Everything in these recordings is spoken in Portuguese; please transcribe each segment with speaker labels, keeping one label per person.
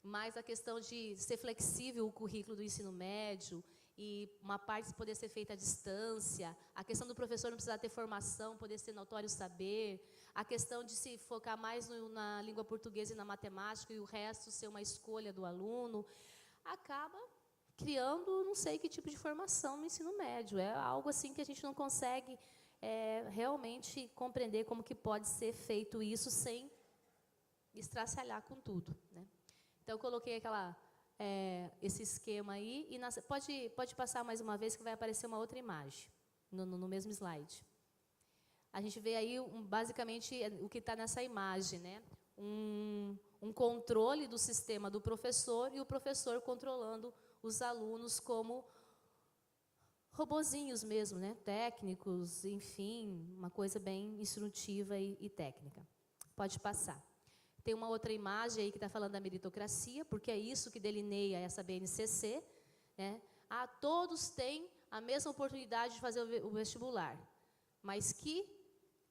Speaker 1: mais a questão de ser flexível o currículo do ensino médio e uma parte poder ser feita à distância, a questão do professor não precisar ter formação, poder ser notório saber, a questão de se focar mais na língua portuguesa e na matemática e o resto ser uma escolha do aluno, acaba criando não sei que tipo de formação no ensino médio. É algo assim que a gente não consegue realmente compreender como que pode ser feito isso sem estraçalhar com tudo, né? Então, eu coloquei esse esquema aí, e pode passar mais uma vez que vai aparecer uma outra imagem, no mesmo slide. A gente vê aí, basicamente, o que está nessa imagem, né? Um controle do sistema do professor e o professor controlando os alunos como robozinhos mesmo, né? Técnicos, enfim, uma coisa bem instrutiva e técnica. Pode passar. Tem uma outra imagem aí que está falando da meritocracia, porque é isso que delineia essa BNCC, né? Todos têm a mesma oportunidade de fazer o vestibular, mas que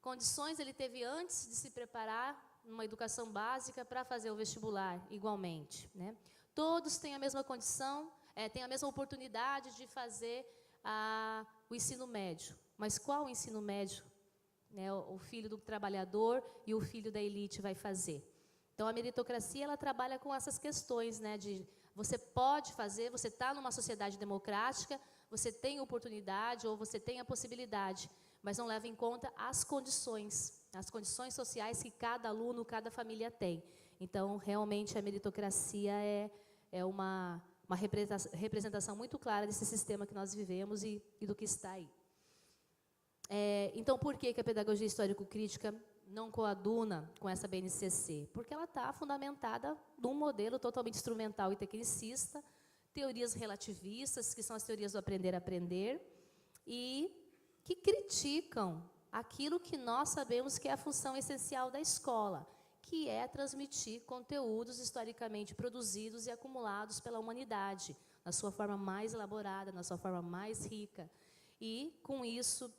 Speaker 1: condições ele teve antes de se preparar numa educação básica para fazer o vestibular igualmente, né? Todos têm a mesma condição, têm a mesma oportunidade de fazer o ensino médio, mas qual o ensino médio, né, o filho do trabalhador e o filho da elite vai fazer? Então, a meritocracia, ela trabalha com essas questões, né, de você pode fazer, você está numa sociedade democrática, você tem oportunidade ou você tem a possibilidade, mas não leva em conta as condições sociais que cada aluno, cada família tem. Então, realmente, a meritocracia é uma representação muito clara desse sistema que nós vivemos e do que está aí. Então, por que a pedagogia histórico-crítica não coaduna com essa BNCC? Porque ela está fundamentada num modelo totalmente instrumental e tecnicista, teorias relativistas, que são as teorias do aprender a aprender, e que criticam aquilo que nós sabemos que é a função essencial da escola, que é transmitir conteúdos historicamente produzidos e acumulados pela humanidade, na sua forma mais elaborada, na sua forma mais rica, e, com isso,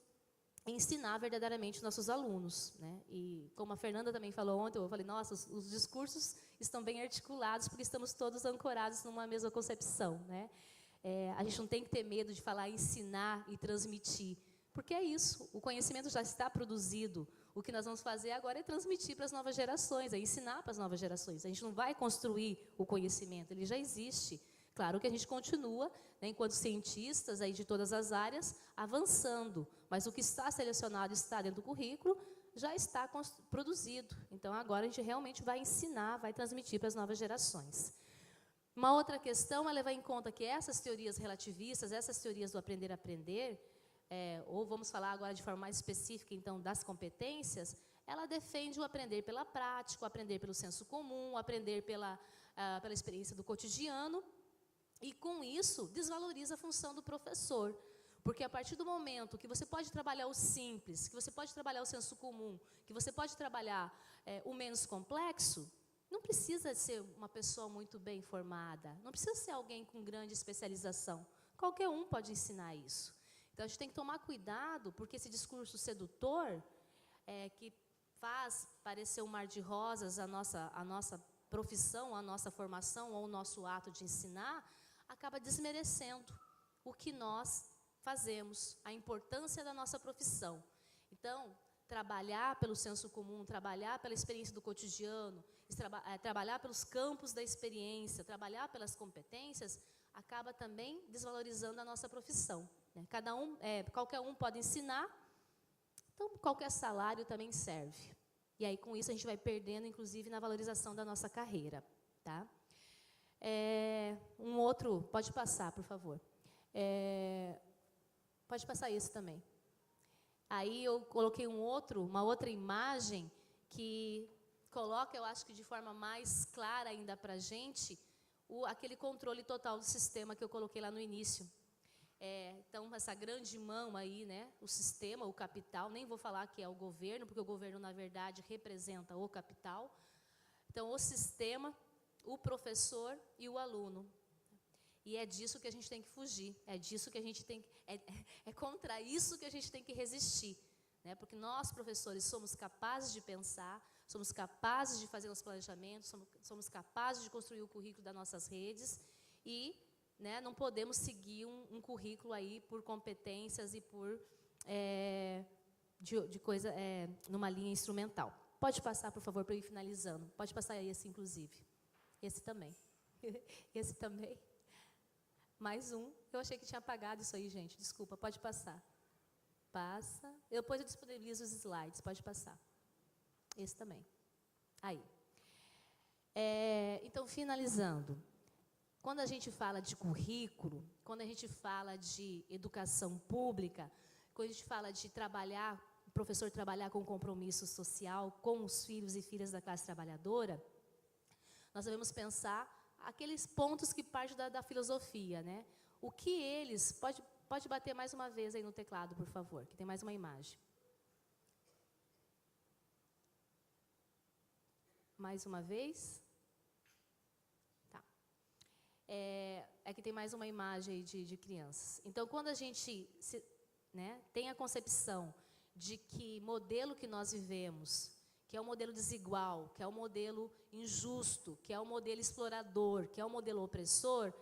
Speaker 1: ensinar verdadeiramente os nossos alunos, né? E como a Fernanda também falou ontem, eu falei, nossa, os discursos estão bem articulados porque estamos todos ancorados numa mesma concepção, né? A gente não tem que ter medo de falar ensinar e transmitir, porque é isso, o conhecimento já está produzido, o que nós vamos fazer agora é transmitir para as novas gerações, é ensinar para as novas gerações, a gente não vai construir o conhecimento, ele já existe. Claro que a gente continua, né, enquanto cientistas aí de todas as áreas, avançando, mas o que está selecionado, está dentro do currículo, já está produzido. Então, agora a gente realmente vai ensinar, vai transmitir para as novas gerações. Uma outra questão é levar em conta que essas teorias relativistas, essas teorias do aprender a aprender, ou vamos falar agora de forma mais específica, então, das competências, ela defende o aprender pela prática, o aprender pelo senso comum, o aprender pela experiência do cotidiano, e, com isso, desvaloriza a função do professor. Porque, a partir do momento que você pode trabalhar o simples, que você pode trabalhar o senso comum, que você pode trabalhar o menos complexo, não precisa ser uma pessoa muito bem formada, não precisa ser alguém com grande especialização. Qualquer um pode ensinar isso. Então, a gente tem que tomar cuidado, porque esse discurso sedutor, que faz parecer um mar de rosas a nossa profissão, a nossa formação ou o nosso ato de ensinar, acaba desmerecendo o que nós fazemos, a importância da nossa profissão. Então, trabalhar pelo senso comum, trabalhar pela experiência do cotidiano, trabalhar pelos campos da experiência, trabalhar pelas competências, acaba também desvalorizando a nossa profissão, né? Qualquer um pode ensinar, então qualquer salário também serve. E aí, com isso, a gente vai perdendo, inclusive, na valorização da nossa carreira, tá? Um outro, pode passar, por favor. Pode passar esse também. Aí eu coloquei uma outra imagem que coloca, eu acho que de forma mais clara ainda para a gente, aquele controle total do sistema que eu coloquei lá no início. Então, essa grande mão aí, né, o sistema, o capital, nem vou falar que é o governo, porque o governo, na verdade, representa o capital. Então, o sistema, o professor e o aluno. E é disso que a gente tem que fugir, é disso que a gente tem que, é contra isso que a gente tem que resistir, né? Porque nós, professores, somos capazes de pensar, somos capazes de fazer os planejamentos, somos capazes de construir o currículo das nossas redes e, né, não podemos seguir um currículo aí por competências e por numa linha instrumental. Pode passar, por favor, para eu ir finalizando. Pode passar esse, inclusive. Esse também. Esse também. Mais um. Eu achei que tinha apagado isso aí, gente. Desculpa, pode passar. Passa. Depois eu disponibilizo os slides. Pode passar. Esse também. Aí. Então, finalizando. Quando a gente fala de currículo, quando a gente fala de educação pública, quando a gente fala de trabalhar, o professor trabalhar com compromisso social, com os filhos e filhas da classe trabalhadora, nós devemos pensar aqueles pontos que partem da filosofia, né? O que eles... Pode bater mais uma vez aí no teclado, por favor, que tem mais uma imagem. Mais uma vez. Tá. Que tem mais uma imagem aí de crianças. Então, quando a gente tem a concepção de que modelo que nós vivemos, que é um modelo desigual, que é um modelo injusto, que é um modelo explorador, que é um modelo opressor,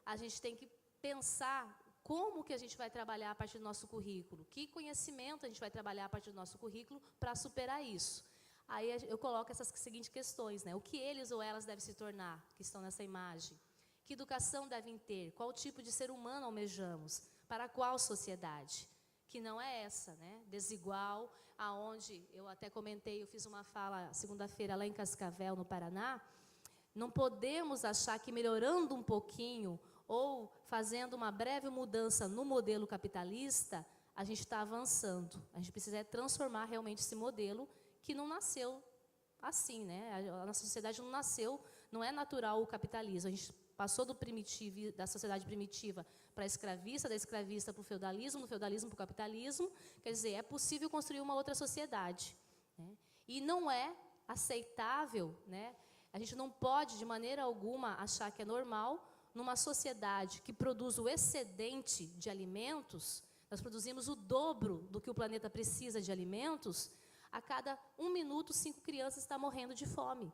Speaker 1: a gente tem que pensar como que a gente vai trabalhar a partir do nosso currículo, que conhecimento a gente vai trabalhar a partir do nosso currículo para superar isso. Aí eu coloco essas seguintes questões, né? O que eles ou elas devem se tornar, que estão nessa imagem? Que educação devem ter? Qual tipo de ser humano almejamos? Para qual sociedade? Que não é essa, né? Desigual, aonde eu até comentei, eu fiz uma fala segunda-feira lá em Cascavel, no Paraná. Não podemos achar que melhorando um pouquinho ou fazendo uma breve mudança no modelo capitalista, a gente está avançando. A gente precisa transformar realmente esse modelo que não nasceu assim, né? A nossa sociedade não nasceu, não é natural o capitalismo. A gente passou da sociedade primitiva para a escravista, da escravista para o feudalismo, do feudalismo para o capitalismo. Quer dizer, é possível construir uma outra sociedade, né? E não é aceitável, né? A gente não pode, de maneira alguma, achar que é normal, numa sociedade que produz o excedente de alimentos, nós produzimos o dobro do que o planeta precisa de alimentos, a cada 1 minuto, 5 crianças estão morrendo de fome.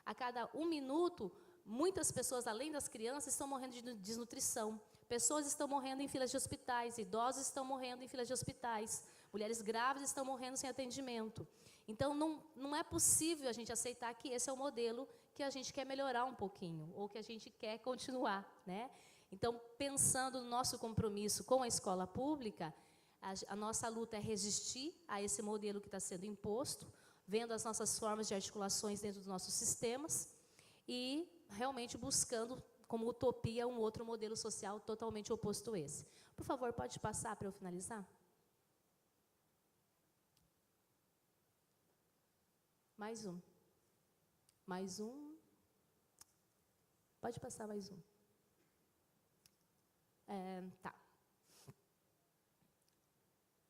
Speaker 1: A cada 1 minuto, muitas pessoas, além das crianças, estão morrendo de desnutrição. Pessoas estão morrendo em filas de hospitais, idosos estão morrendo em filas de hospitais, mulheres grávidas estão morrendo sem atendimento. Então, não é possível a gente aceitar que esse é o modelo que a gente quer melhorar um pouquinho, ou que a gente quer continuar, né? Então, pensando no nosso compromisso com a escola pública, a nossa luta é resistir a esse modelo que está sendo imposto, vendo as nossas formas de articulações dentro dos nossos sistemas e realmente buscando como utopia um outro modelo social totalmente oposto a esse. Por favor, pode passar para eu finalizar? Mais um. Mais um. Pode passar mais um. Tá.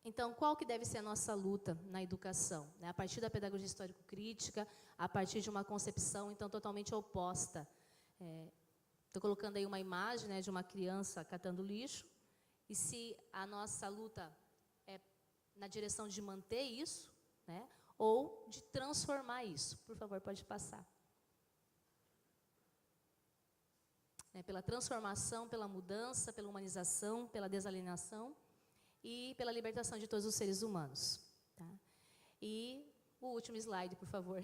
Speaker 1: Então, qual que deve ser a nossa luta na educação? Né? A partir da pedagogia histórico-crítica, a partir de uma concepção, então, totalmente oposta. Estou colocando aí uma imagem, né, de uma criança catando lixo, e se a nossa luta é na direção de manter isso, né, ou de transformar isso. Por favor, pode passar. Pela transformação, pela mudança, pela humanização, pela desalienação e pela libertação de todos os seres humanos. Tá? E o último slide, por favor.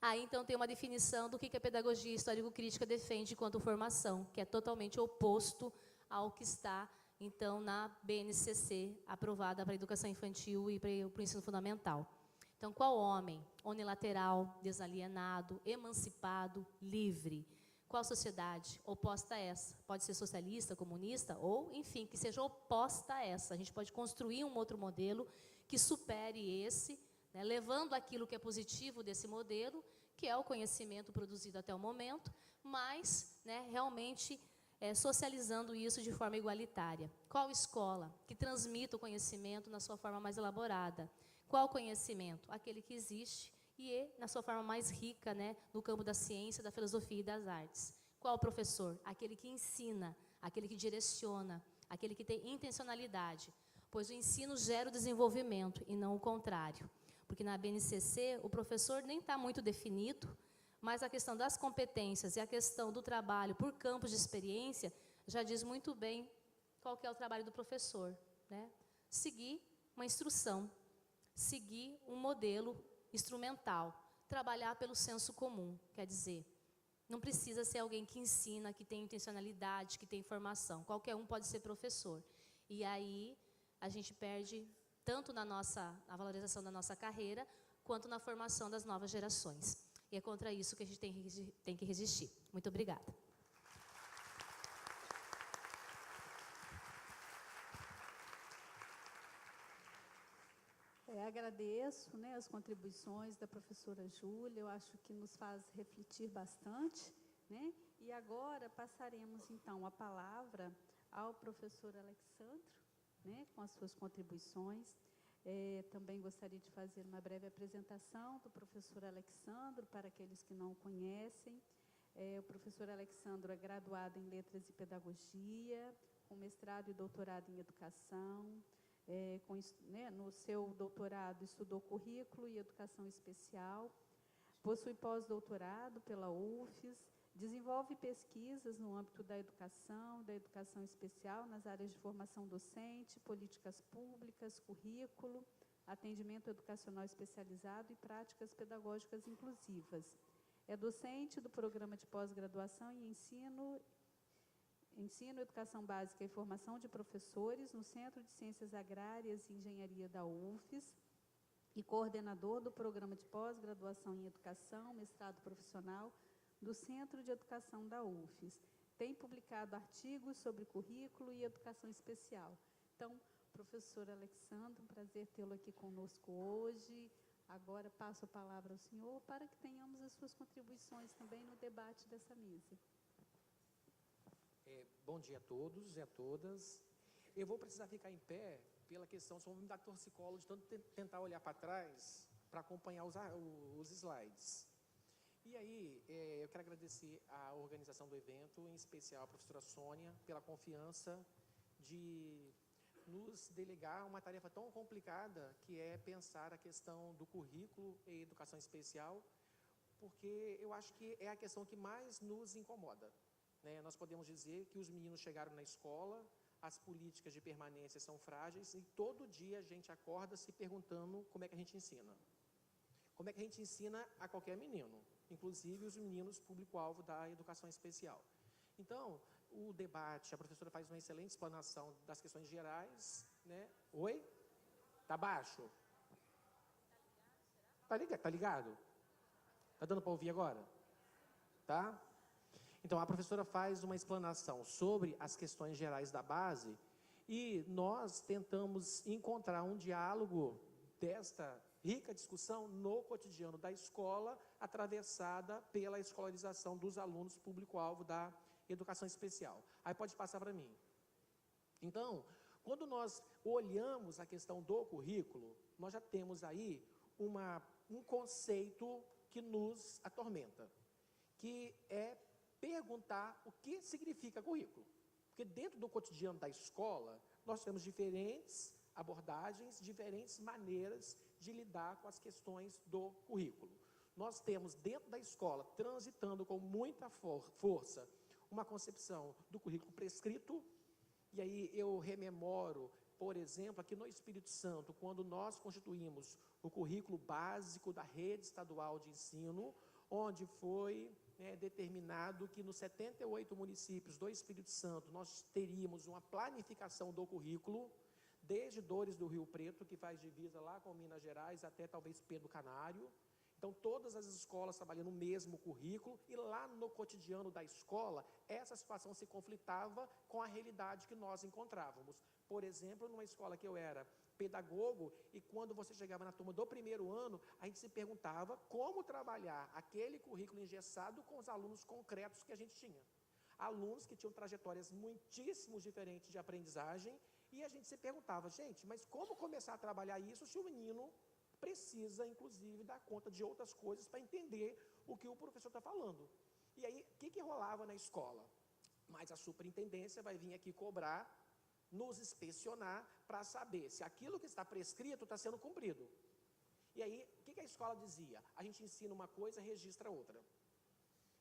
Speaker 1: Aí, então, tem uma definição do que a pedagogia histórico-crítica defende quanto formação, que é totalmente oposto ao que está, então, na BNCC, aprovada para a educação infantil e para o ensino fundamental. Então, qual homem? Unilateral, desalienado, emancipado, livre. Qual sociedade? Oposta a essa. Pode ser socialista, comunista, ou, enfim, que seja oposta a essa. A gente pode construir um outro modelo que supere esse, né, levando aquilo que é positivo desse modelo, que é o conhecimento produzido até o momento, mas, né, realmente socializando isso de forma igualitária. Qual escola que transmita o conhecimento na sua forma mais elaborada? Qual conhecimento? Aquele que existe e na sua forma mais rica, né, no campo da ciência, da filosofia e das artes. Qual professor? Aquele que ensina, aquele que direciona, aquele que tem intencionalidade, pois o ensino gera o desenvolvimento e não o contrário. Porque na BNCC o professor nem está muito definido, mas a questão das competências e a questão do trabalho por campos de experiência já diz muito bem qual que é o trabalho do professor, né? Seguir uma instrução, seguir um modelo instrumental, trabalhar pelo senso comum, quer dizer, não precisa ser alguém que ensina, que tem intencionalidade, que tem formação. Qualquer um pode ser professor. E aí a gente perde tanto na valorização da nossa carreira, quanto na formação das novas gerações. E é contra isso que a gente tem que resistir. Muito obrigada.
Speaker 2: Agradeço, né, as contribuições da professora Júlia, eu acho que nos faz refletir bastante, né? E agora passaremos, então, a palavra ao professor Alexandro, né, com as suas contribuições. Também gostaria de fazer uma breve apresentação do professor Alexandro, para aqueles que não o conhecem. O professor Alexandro é graduado em Letras e Pedagogia, com mestrado e doutorado em Educação. No seu doutorado estudou currículo e educação especial, possui pós-doutorado pela UFES, desenvolve pesquisas no âmbito da educação especial, nas áreas de formação docente, políticas públicas, currículo, atendimento educacional especializado e práticas pedagógicas inclusivas. É docente do programa de pós-graduação em Ensino, Educação Básica e Formação de Professores no Centro de Ciências Agrárias e Engenharia da UFES e coordenador do Programa de Pós-Graduação em Educação, Mestrado Profissional do Centro de Educação da UFES. Tem publicado artigos sobre currículo e educação especial. Então, professor Alexandre, um prazer tê-lo aqui conosco hoje. Agora passo a palavra ao senhor para que tenhamos as suas contribuições também no debate dessa mesa.
Speaker 3: Bom dia a todos e a todas. Eu vou precisar ficar em pé pela questão, só vou me dar torcicolo de tanto tentar olhar para trás para acompanhar os slides. E aí, eu quero agradecer a organização do evento, em especial a professora Sônia, pela confiança de nos delegar uma tarefa tão complicada, que é pensar a questão do currículo e educação especial, porque eu acho que é a questão que mais nos incomoda. Nós podemos dizer que os meninos chegaram na escola, as políticas de permanência são frágeis e todo dia a gente acorda se perguntando como é que a gente ensina. Como é que a gente ensina a qualquer menino, inclusive os meninos público-alvo da educação especial. Então, o debate, a professora faz uma excelente explanação das questões gerais, né? Oi? Tá baixo? Tá ligado? Tá dando para ouvir agora? Tá? Então, a professora faz uma explanação sobre as questões gerais da base e nós tentamos encontrar um diálogo desta rica discussão no cotidiano da escola, atravessada pela escolarização dos alunos público-alvo da educação especial. Aí pode passar para mim. Então, quando nós olhamos a questão do currículo, nós já temos aí um conceito que nos atormenta, que é perguntar o que significa currículo. Porque dentro do cotidiano da escola, nós temos diferentes abordagens, diferentes maneiras de lidar com as questões do currículo. Nós temos dentro da escola, transitando com muita força, uma concepção do currículo prescrito, e aí eu rememoro, por exemplo, aqui no Espírito Santo, quando nós constituímos o currículo básico da rede estadual de ensino, onde foi determinado que nos 78 municípios do Espírito Santo nós teríamos uma planificação do currículo, desde Dores do Rio Preto, que faz divisa lá com Minas Gerais, até talvez Pedro Canário. Então, todas as escolas trabalhando o mesmo currículo, e lá no cotidiano da escola, essa situação se conflitava com a realidade que nós encontrávamos. Por exemplo, numa escola que eu era pedagogo, e quando você chegava na turma do primeiro ano, a gente se perguntava como trabalhar aquele currículo engessado com os alunos concretos que a gente tinha. Alunos que tinham trajetórias muitíssimo diferentes de aprendizagem, e a gente se perguntava, gente, mas como começar a trabalhar isso se o menino precisa, inclusive, dar conta de outras coisas para entender o que o professor está falando? E aí, o que rolava na escola? Mas a superintendência vai vir aqui cobrar, nos inspecionar, para saber se aquilo que está prescrito está sendo cumprido. E aí, o que a escola dizia? A gente ensina uma coisa e registra outra.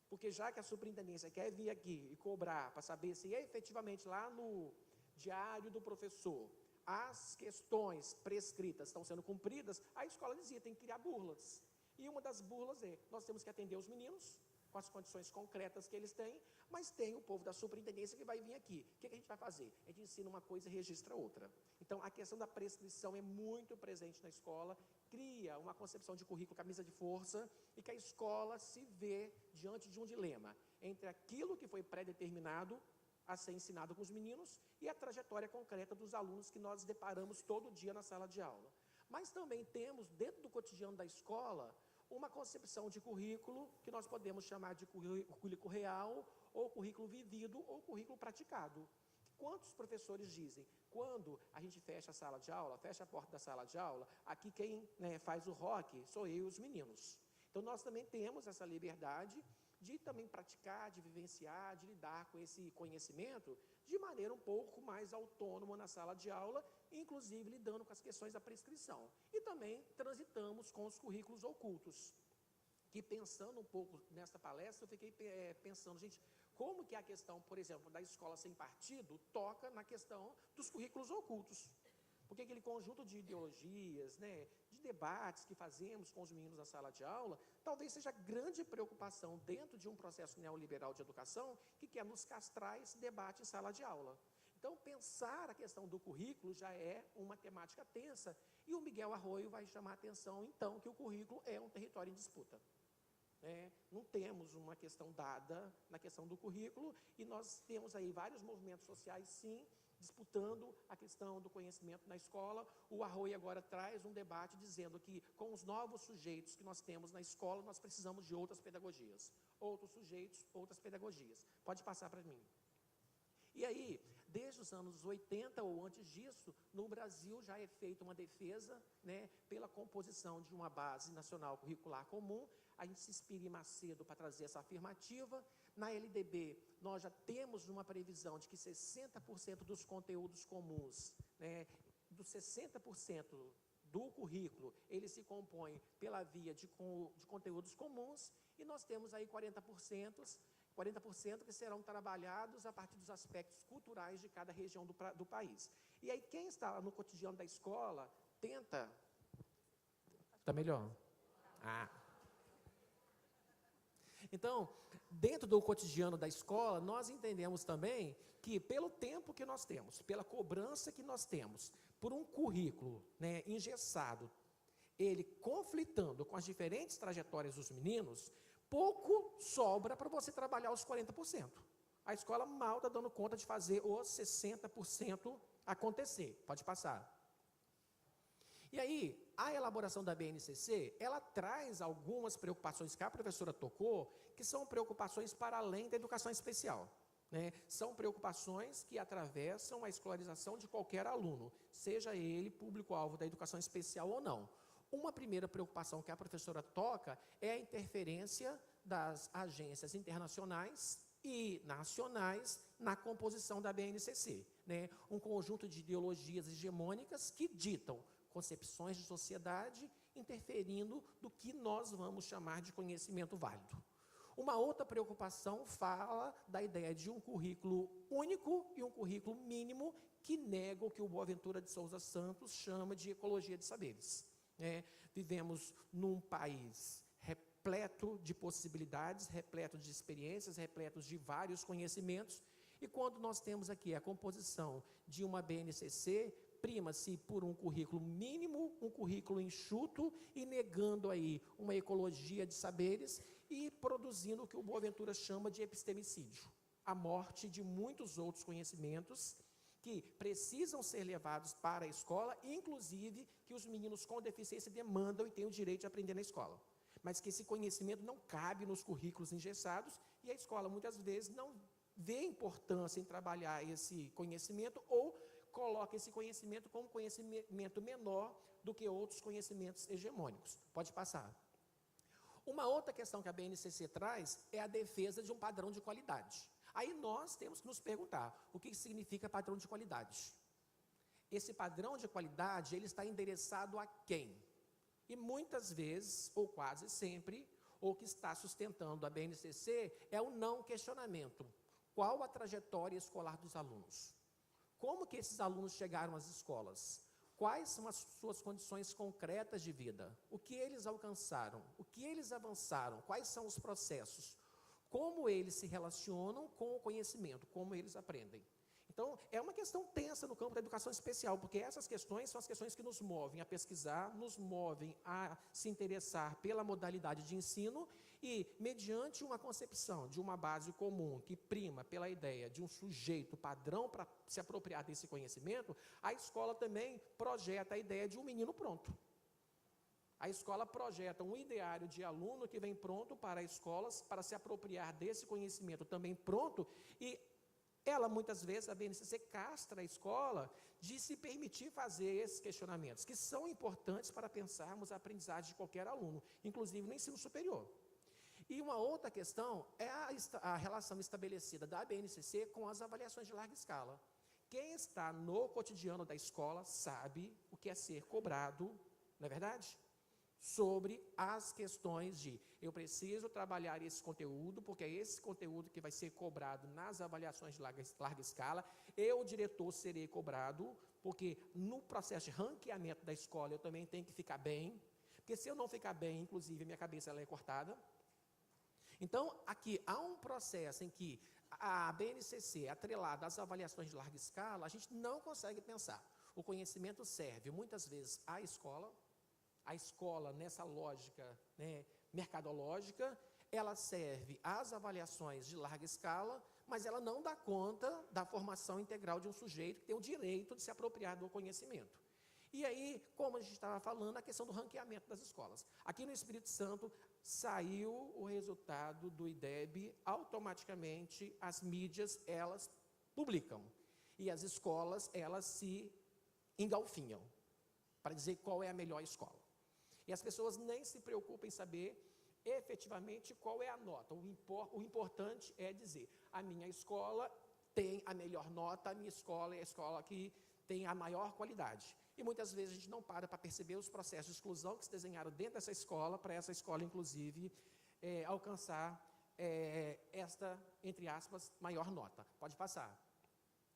Speaker 3: Porque já que a superintendência quer vir aqui e cobrar para saber se efetivamente lá no diário do professor as questões prescritas estão sendo cumpridas, a escola dizia, tem que criar burlas. E uma das burlas é, nós temos que atender os meninos com as condições concretas que eles têm, mas tem o povo da superintendência que vai vir aqui. O que a gente vai fazer? A gente ensina uma coisa e registra outra. Então, a questão da prescrição é muito presente na escola, cria uma concepção de currículo camisa de força e que a escola se vê diante de um dilema entre aquilo que foi pré-determinado a ser ensinado com os meninos e a trajetória concreta dos alunos que nós deparamos todo dia na sala de aula. Mas também temos, dentro do cotidiano da escola, uma concepção de currículo que nós podemos chamar de currículo real, ou currículo vivido, ou currículo praticado. Quantos professores dizem, quando a gente fecha a sala de aula, fecha a porta da sala de aula, aqui quem faz o rock sou eu e os meninos. Então, nós também temos essa liberdade de também praticar, de vivenciar, de lidar com esse conhecimento de maneira um pouco mais autônoma na sala de aula, inclusive lidando com as questões da prescrição. E também transitamos com os currículos ocultos, que pensando um pouco nessa palestra, eu fiquei pensando, gente, como que a questão, por exemplo, da escola sem partido toca na questão dos currículos ocultos? Porque aquele conjunto de ideologias, de debates que fazemos com os meninos na sala de aula, talvez seja grande preocupação dentro de um processo neoliberal de educação que quer nos castrar esse debate em sala de aula. Então, pensar a questão do currículo já é uma temática tensa, e o Miguel Arroio vai chamar a atenção, então, que o currículo é um território em disputa. Não temos uma questão dada na questão do currículo, e nós temos aí vários movimentos sociais, sim, disputando a questão do conhecimento na escola. O Arroio agora traz um debate dizendo que, com os novos sujeitos que nós temos na escola, nós precisamos de outras pedagogias. Outros sujeitos, outras pedagogias. Pode passar para mim. E aí, desde os anos 80 ou antes disso, no Brasil já é feita uma defesa pela composição de uma base nacional curricular comum. A gente se inspira em Macedo para trazer essa afirmativa. Na LDB, nós já temos uma previsão de que 60% dos conteúdos comuns, dos 60% do currículo, ele se compõe pela via de conteúdos comuns, e nós temos aí 40% que serão trabalhados a partir dos aspectos culturais de cada região do país. E aí, quem está no cotidiano da escola, tenta... Está melhor? Então, dentro do cotidiano da escola, nós entendemos também que, pelo tempo que nós temos, pela cobrança que nós temos, por um currículo engessado, ele conflitando com as diferentes trajetórias dos meninos, pouco sobra para você trabalhar os 40%. A escola mal está dando conta de fazer os 60% acontecer. Pode passar. E aí, a elaboração da BNCC, ela traz algumas preocupações que a professora tocou, que são preocupações para além da educação especial. São preocupações que atravessam a escolarização de qualquer aluno, seja ele público-alvo da educação especial ou não. Uma primeira preocupação que a professora toca é a interferência das agências internacionais e nacionais na composição da BNCC. Um conjunto de ideologias hegemônicas que ditam concepções de sociedade, interferindo do que nós vamos chamar de conhecimento válido. Uma outra preocupação fala da ideia de um currículo único e um currículo mínimo que nega o que o Boaventura de Souza Santos chama de ecologia de saberes. Vivemos num país repleto de possibilidades, repleto de experiências, repleto de vários conhecimentos, e quando nós temos aqui a composição de uma BNCC, prima-se por um currículo mínimo, um currículo enxuto, e negando aí uma ecologia de saberes e produzindo o que o Boaventura chama de epistemicídio, a morte de muitos outros conhecimentos que precisam ser levados para a escola, inclusive que os meninos com deficiência demandam e têm o direito de aprender na escola. Mas que esse conhecimento não cabe nos currículos engessados, e a escola muitas vezes não vê importância em trabalhar esse conhecimento, ou coloca esse conhecimento como conhecimento menor do que outros conhecimentos hegemônicos. Pode passar. Uma outra questão que a BNCC traz é a defesa de um padrão de qualidade. Aí nós temos que nos perguntar, o que significa padrão de qualidade? Esse padrão de qualidade, ele está endereçado a quem? E muitas vezes, ou quase sempre, o que está sustentando a BNCC é o não questionamento. Qual a trajetória escolar dos alunos? Como que esses alunos chegaram às escolas? Quais são as suas condições concretas de vida? O que eles alcançaram? O que eles avançaram? Quais são os processos? Como eles se relacionam com o conhecimento? Como eles aprendem? Então, é uma questão tensa no campo da educação especial, porque essas questões são as questões que nos movem a pesquisar, nos movem a se interessar pela modalidade de ensino e, mediante uma concepção de uma base comum que prima pela ideia de um sujeito padrão para se apropriar desse conhecimento, a escola também projeta a ideia de um menino pronto. A escola projeta um ideário de aluno que vem pronto para escolas, para se apropriar desse conhecimento também pronto, e ela, muitas vezes, a BNCC castra a escola de se permitir fazer esses questionamentos, que são importantes para pensarmos a aprendizagem de qualquer aluno, inclusive no ensino superior. E uma outra questão é a relação estabelecida da BNCC com as avaliações de larga escala. Quem está no cotidiano da escola sabe o que é ser cobrado, não é verdade? Sobre as questões de eu preciso trabalhar esse conteúdo, porque é esse conteúdo que vai ser cobrado nas avaliações de larga escala. Eu, diretor, serei cobrado, porque no processo de ranqueamento da escola eu também tenho que ficar bem, porque se eu não ficar bem, inclusive, minha cabeça ela é cortada. Então, aqui há um processo em que a BNCC, atrelada às avaliações de larga escala, a gente não consegue pensar. O conhecimento serve, muitas vezes, à escola. A escola, nessa lógica, né, mercadológica, ela serve às avaliações de larga escala, mas ela não dá conta da formação integral de um sujeito que tem o direito de se apropriar do conhecimento. E aí, como a gente estava falando, a questão do ranqueamento das escolas. Aqui no Espírito Santo, saiu o resultado do IDEB, automaticamente as mídias, elas publicam. E as escolas, elas se engalfinham para dizer qual é a melhor escola. E as pessoas nem se preocupam em saber efetivamente qual é a nota. O importante é dizer, a minha escola tem a melhor nota, a minha escola é a escola que tem a maior qualidade. E muitas vezes a gente não para perceber os processos de exclusão que se desenharam dentro dessa escola, para essa escola, inclusive, alcançar esta, entre aspas, maior nota. Pode passar.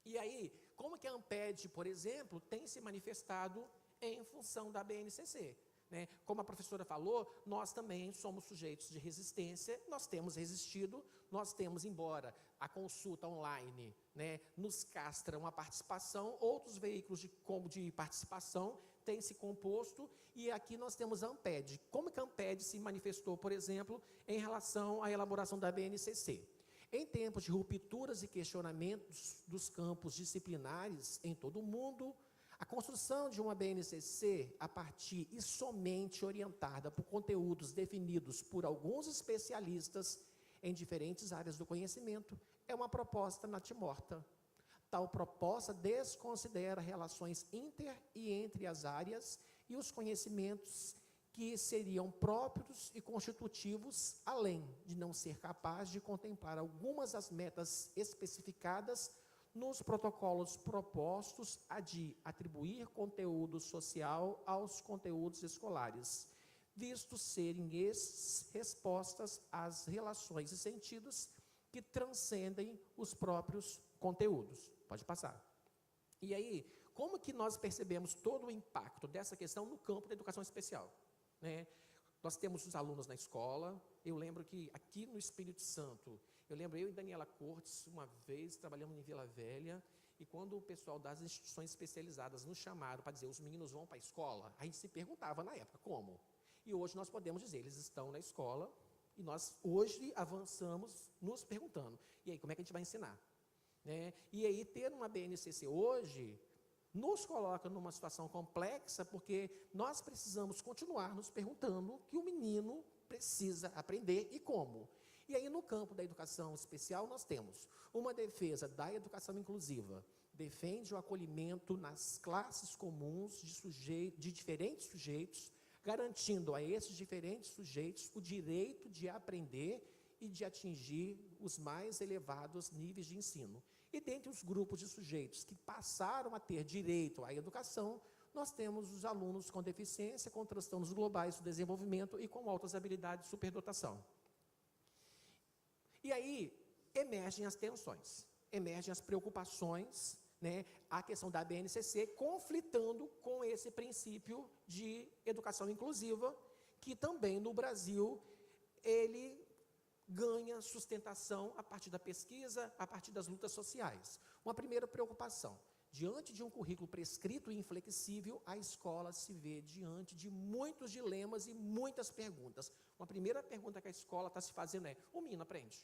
Speaker 3: E aí, como que a ANPED, por exemplo, tem se manifestado em função da BNCC? Né? Como a professora falou, nós também somos sujeitos de resistência, nós temos resistido, nós temos, embora a consulta online, né, nos castram a participação, outros veículos de participação têm se composto, e aqui nós temos a ANPED. Como que a ANPED se manifestou, por exemplo, em relação à elaboração da BNCC? Em tempos de rupturas e questionamentos dos campos disciplinares em todo o mundo, a construção de uma BNCC a partir e somente orientada por conteúdos definidos por alguns especialistas em diferentes áreas do conhecimento é uma proposta natimorta. Tal proposta desconsidera relações inter e entre as áreas e os conhecimentos que seriam próprios e constitutivos, além de não ser capaz de contemplar algumas das metas especificadas nos protocolos propostos a de atribuir conteúdo social aos conteúdos escolares, visto serem esses respostas às relações e sentidos que transcendem os próprios conteúdos. Pode passar. E aí, como que nós percebemos todo o impacto dessa questão no campo da educação especial? Né? Nós temos os alunos na escola. Eu lembro que aqui no Espírito Santo, eu e Daniela Cortes, uma vez, trabalhamos em Vila Velha, e quando o pessoal das instituições especializadas nos chamaram para dizer, os meninos vão para a escola, a gente se perguntava na época, como? E hoje nós podemos dizer, eles estão na escola, e nós hoje avançamos nos perguntando, e aí, como é que a gente vai ensinar? Né? E aí, ter uma BNCC hoje nos coloca numa situação complexa, porque nós precisamos continuar nos perguntando que o menino precisa aprender e como. E aí, no campo da educação especial, nós temos uma defesa da educação inclusiva, defende o acolhimento nas classes comuns de diferentes sujeitos, garantindo a esses diferentes sujeitos o direito de aprender e de atingir os mais elevados níveis de ensino. E dentre os grupos de sujeitos que passaram a ter direito à educação, nós temos os alunos com deficiência, com transtornos globais do desenvolvimento e com altas habilidades de superdotação. E aí emergem as tensões, emergem as preocupações, né, a questão da BNCC conflitando com esse princípio de educação inclusiva, que também no Brasil ele ganha sustentação a partir da pesquisa, a partir das lutas sociais. Uma primeira preocupação: diante de um currículo prescrito e inflexível, a escola se vê diante de muitos dilemas e muitas perguntas. Uma primeira pergunta que a escola está se fazendo é: o menino aprende?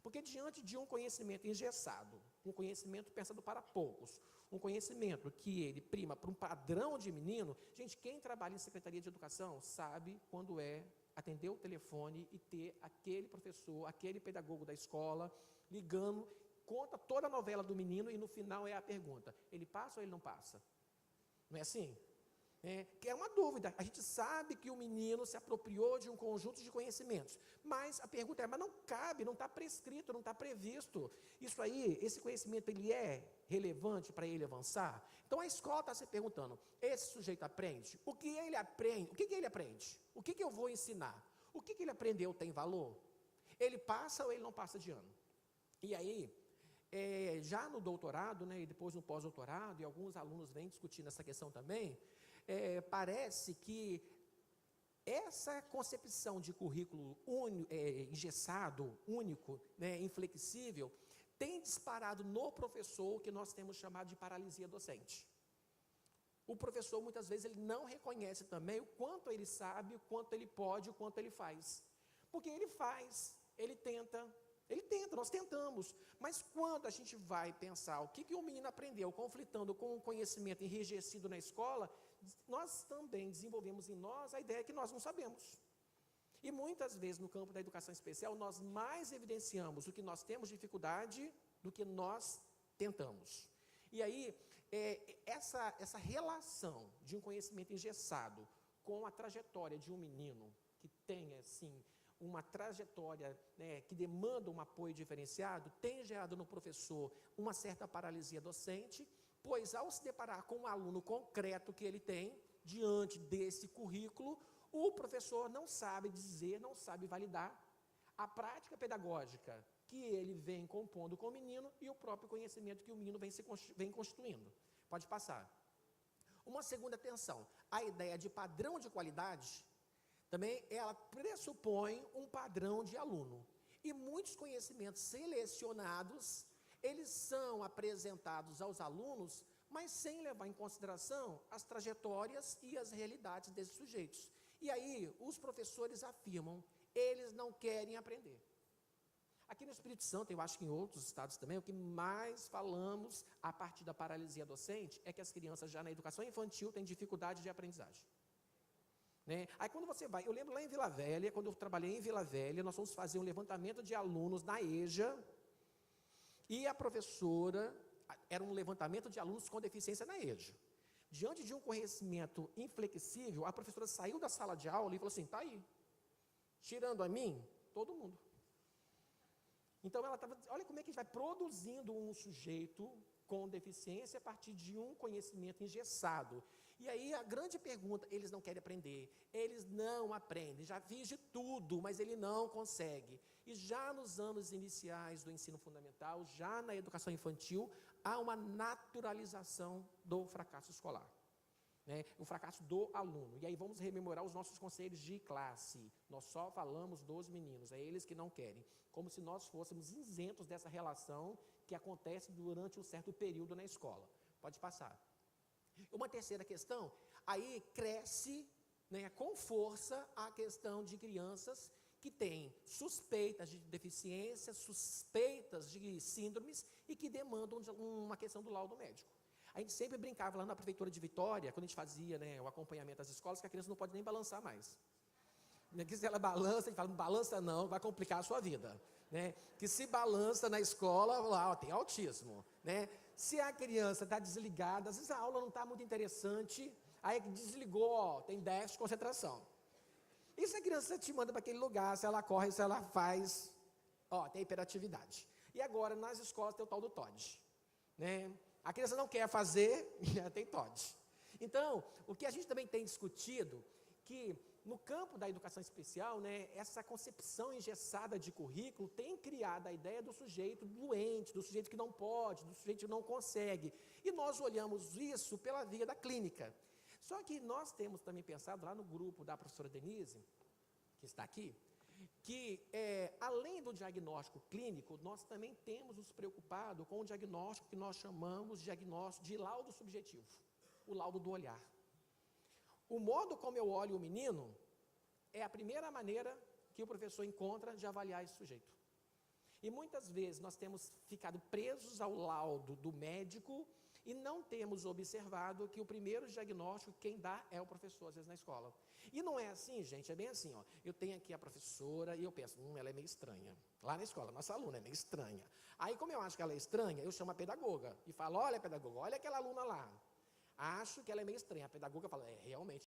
Speaker 3: Porque diante de um conhecimento engessado, um conhecimento pensado para poucos, um conhecimento que ele prima para um padrão de menino, gente, quem trabalha em Secretaria de Educação sabe quando é atender o telefone e ter aquele professor, aquele pedagogo da escola ligando, conta toda a novela do menino e no final é a pergunta: ele passa ou ele não passa? Não é assim? Que é uma dúvida. A gente sabe que o menino se apropriou de um conjunto de conhecimentos, mas a pergunta é: mas não cabe, não está prescrito, não está previsto. Isso aí, esse conhecimento, ele é relevante para ele avançar? Então a escola está se perguntando: esse sujeito aprende? O que ele aprende? O que ele aprende? O que eu vou ensinar? O que ele aprendeu tem valor? Ele passa ou ele não passa de ano? E aí, já no doutorado, né, e depois no pós-doutorado, e alguns alunos vêm discutindo essa questão também, parece que essa concepção de currículo engessado, único, né, inflexível, tem disparado no professor o que nós temos chamado de paralisia docente. O professor, muitas vezes, ele não reconhece também o quanto ele sabe, o quanto ele pode, o quanto ele faz. Porque ele faz, ele tenta, nós tentamos. Mas quando a gente vai pensar o que o menino aprendeu, conflitando com o conhecimento enrijecido na escola, nós também desenvolvemos em nós a ideia que nós não sabemos. E muitas vezes no campo da educação especial, nós mais evidenciamos o que nós temos dificuldade do que nós tentamos. E aí, essa relação de um conhecimento engessado com a trajetória de um menino que tem, assim, uma trajetória, né, que demanda um apoio diferenciado, tem gerado no professor uma certa paralisia docente, pois ao se deparar com um aluno concreto que ele tem, diante desse currículo, o professor não sabe dizer, não sabe validar a prática pedagógica que ele vem compondo com o menino e o próprio conhecimento que o menino vem constituindo. Pode passar. Uma segunda tensão: a ideia de padrão de qualidade, também ela pressupõe um padrão de aluno. E muitos conhecimentos selecionados, eles são apresentados aos alunos, mas sem levar em consideração as trajetórias e as realidades desses sujeitos. E aí, os professores afirmam: eles não querem aprender. Aqui no Espírito Santo, eu acho que em outros estados também, o que mais falamos a partir da paralisia docente é que as crianças já na educação infantil têm dificuldade de aprendizagem. Né? Aí quando você vai, eu lembro lá em Vila Velha, quando eu trabalhei em Vila Velha, nós fomos fazer um levantamento de alunos na EJA, e a professora, era um levantamento de alunos com deficiência na EJA. Diante de um conhecimento inflexível, a professora saiu da sala de aula e falou assim: está aí, tirando a mim, todo mundo. Então ela estava, olha como é que a gente vai produzindo um sujeito com deficiência a partir de um conhecimento engessado. E aí a grande pergunta: eles não querem aprender, eles não aprendem, já fiz de tudo, mas ele não consegue. E já nos anos iniciais do ensino fundamental, já na educação infantil, há uma naturalização do fracasso escolar, né? O fracasso do aluno. E aí vamos rememorar os nossos conselhos de classe. Nós só falamos dos meninos, é eles que não querem, como se nós fôssemos isentos dessa relação que acontece durante um certo período na escola. Pode passar. Uma terceira questão: aí cresce, né, com força a questão de crianças que têm suspeitas de deficiência, suspeitas de síndromes e que demandam uma questão do laudo médico. A gente sempre brincava lá na prefeitura de Vitória, quando a gente fazia, né, o acompanhamento das escolas, que a criança não pode nem balançar mais. Que se ela balança, a gente fala: não balança não, vai complicar a sua vida. Né? Que se balança na escola, lá, ó, tem autismo. Né? Se a criança está desligada, às vezes a aula não está muito interessante, aí desligou, ó, tem déficit de concentração. E se a criança te manda para aquele lugar, se ela corre, se ela faz, ó, tem hiperatividade. E agora, nas escolas, tem o tal do TOD. Né? A criança não quer fazer, tem TOD.
Speaker 4: Então, o que a gente também tem discutido, que no campo da educação especial, né, essa concepção engessada de currículo tem criado a ideia do sujeito doente, do sujeito que não pode, do sujeito que não consegue. E nós olhamos isso pela via da clínica. Só que nós temos também pensado lá no grupo da professora Denise, que está aqui, que além do diagnóstico clínico, nós também temos nos preocupado com o diagnóstico que nós chamamos de diagnóstico de laudo subjetivo, o laudo do olhar. O modo como eu olho o menino é a primeira maneira que o professor encontra de avaliar esse sujeito. E muitas vezes nós temos ficado presos ao laudo do médico e não temos observado que o primeiro diagnóstico quem dá é o professor, às vezes, na escola. E não é assim, gente, é bem assim, ó. Eu tenho aqui a professora e eu penso, ela é meio estranha. Lá na escola, nossa aluna é meio estranha. Aí, como eu acho que ela é estranha, eu chamo a pedagoga e falo, olha, pedagoga, olha aquela aluna lá. Acho que ela é meio estranha. A pedagoga fala, realmente,